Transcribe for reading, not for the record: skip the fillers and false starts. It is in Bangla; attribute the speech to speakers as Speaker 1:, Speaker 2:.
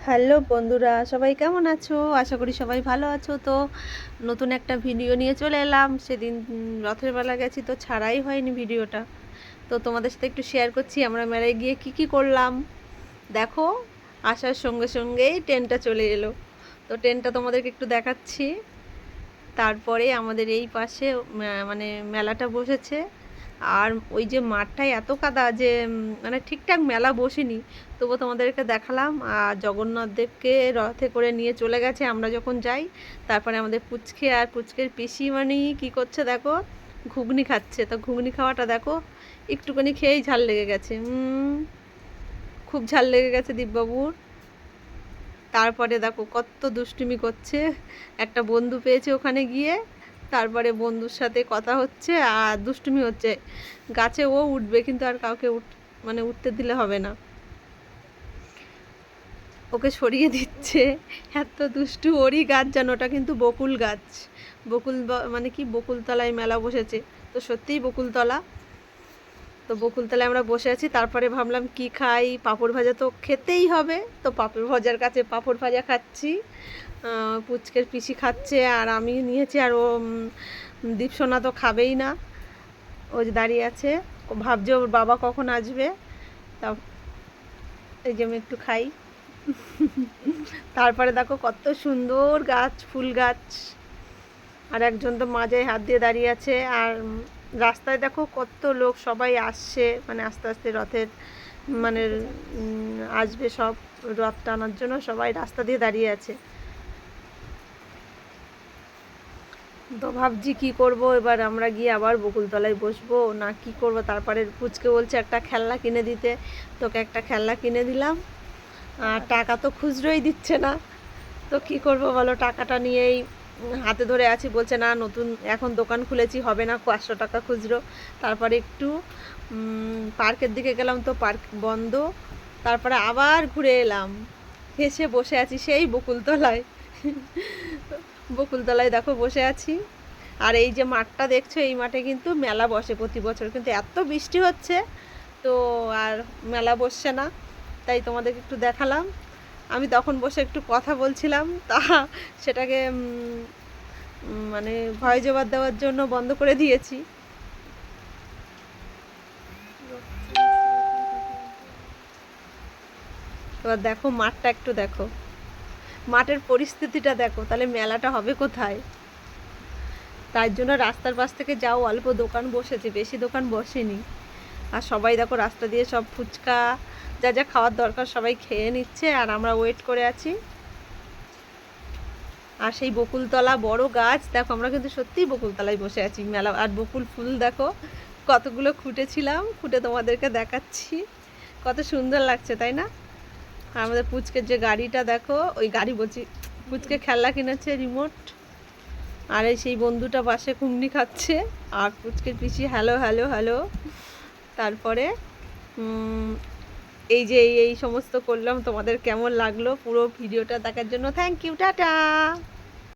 Speaker 1: হ্যালো বন্ধুরা, সবাই কেমন আছো? আশা করি সবাই ভালো আছো। তো নতুন একটা ভিডিও নিয়ে চলে এলাম। সেদিন রথের মেলা গেছি, তো ছাড়াই হয়নি ভিডিওটা। তো তোমাদের সাথে একটু শেয়ার করছি আমরা মেলায় গিয়ে কি করলাম। দেখো, আসার সঙ্গে সঙ্গেই ট্রেনটা চলে এলো। তো ট্রেনটা তোমাদেরকে একটু দেখাচ্ছি। তারপরে আমাদের এই পাশে মানে মেলাটা বসেছে। আর ওই যে মাঠটায় এত কাদা যে মানে ঠিকঠাক মেলা বসেনি, তবুও তোমাদেরকে দেখালাম। আর জগন্নাথ দেবকে রথে করে নিয়ে চলে গেছে আমরা যখন যাই। তারপরে আমাদের পুচকে আর পুচকের পিসিমণি কী করছে দেখো, ঘুগনি খাচ্ছে। তো ঘুগনি খাওয়াটা দেখো, একটুখানি খেয়েই ঝাল লেগে গেছে। খুব ঝাল লেগে গেছে দীপবাবুর। তারপরে দেখো কত দুষ্টুমি করছে, একটা বন্ধু পেয়েছে ওখানে গিয়ে। তারপরে বন্ধুর সাথে কথা হচ্ছে আর দুষ্টুমি হচ্ছে। গাছে ও উঠবে, কিন্তু আর কাউকে মানে উঠতে দিলে হবে না, ওকে সরিয়ে দিচ্ছে। এত দুষ্টু, ওরই গাছ যেন, ওটা কিন্তু বকুল গাছ। মানে কি, বকুলতলায় মেলা বসেছে, তো সত্যিই বকুলতলা। তো বকুলতলায় আমরা বসে আছি। তারপরে ভাবলাম কি খাই, পাঁপড় ভাজা তো খেতেই হবে। তো পাঁপড় ভাজার কাছে পাঁপড় ভাজা খাচ্ছি, পুচকের পিসি খাচ্ছে আর আমি নিয়েছি। আর ও দীপসোনা তো খাবেই না, ও যে দাঁড়িয়ে আছে, ও ভাবছে ওর বাবা কখন আসবে। তা এই যে আমি একটু খাই। তারপরে দেখো কত সুন্দর গাছ, ফুল গাছ। আর একজন তো মাঝে হাত দিয়ে দাঁড়িয়ে আছে। আর রাস্তায় দেখো কত লোক, সবাই আসছে, মানে আস্তে আস্তে রথের মানে আসবে সব, রথ টানার জন্য সবাই রাস্তা দিয়ে দাঁড়িয়ে আছে। তো ভাবছি কি করব এবার, আমরা গিয়ে আবার বকুলতলায় বসবো না কি করব। তারপরে পুচকে বলছে একটা খেলনা কিনে দিতে, তোকে একটা খেলনা কিনে দিলাম। আর টাকা তো খুচরোই দিচ্ছে না, তো কি করব বলো, টাকাটা নিয়েই হাতে ধরে আছি। বলছে না, নতুন এখন দোকান খুলেছি, হবে না 500 টাকা খুচরো। তারপরে একটু পার্কের দিকে গেলাম, তো পার্ক বন্ধ। তারপরে আবার ঘুরে এলাম, হেসে বসে আছি সেই বকুলতলায়। বকুলতলায় দেখো বসে আছি। আর এই যে মাঠটা দেখছো, এই মাঠে কিন্তু মেলা বসে প্রতি বছর, কিন্তু এত বৃষ্টি হচ্ছে তো আর মেলা বসছে না। তাই তোমাদেরকে একটু দেখালাম। আমি তখন বসে একটু কথা বলছিলাম, তা সেটাকে মানে ভয় জবাব দেওয়ার জন্য বন্ধ করে দিয়েছি। এবার দেখো মাঠটা একটু দেখো, মাঠের পরিস্থিতিটা দেখো, তাহলে মেলাটা হবে কোথায়। তাই জন্য রাস্তার পাশ থেকে যাও, অল্প দোকান বসেছে, বেশি দোকান বসেনি। আর সবাই দেখো রাস্তা দিয়ে সব ফুচকা যা যা খাওয়ার দরকার সবাই খেয়ে নিচ্ছে, আর আমরা ওয়েট করে আছি। আর সেই বকুলতলা বড় গাছ দেখো, আমরা কিন্তু সত্যিই বকুলতলায় বসে আছি মেলা। আর বকুল ফুল দেখো কতগুলো খুঁটেছিলাম, খুঁটে তোমাদেরকে দেখাচ্ছি, কত সুন্দর লাগছে তাই না। আর আমাদের পুচকের যে গাড়িটা দেখো, ওই গাড়ি বলছি, পুচকে খেলনা কিনেছে রিমোট। আর এই সেই বন্ধুটা পাশে ঘুগনি খাচ্ছে, আর পুচকের পিসি হ্যালো হ্যালো হ্যালো। তারপরে এই যে এই সমস্ত করলাম। তোমাদের কেমন লাগলো পুরো ভিডিওটা দেখার জন্য থ্যাংক ইউ, টাটা।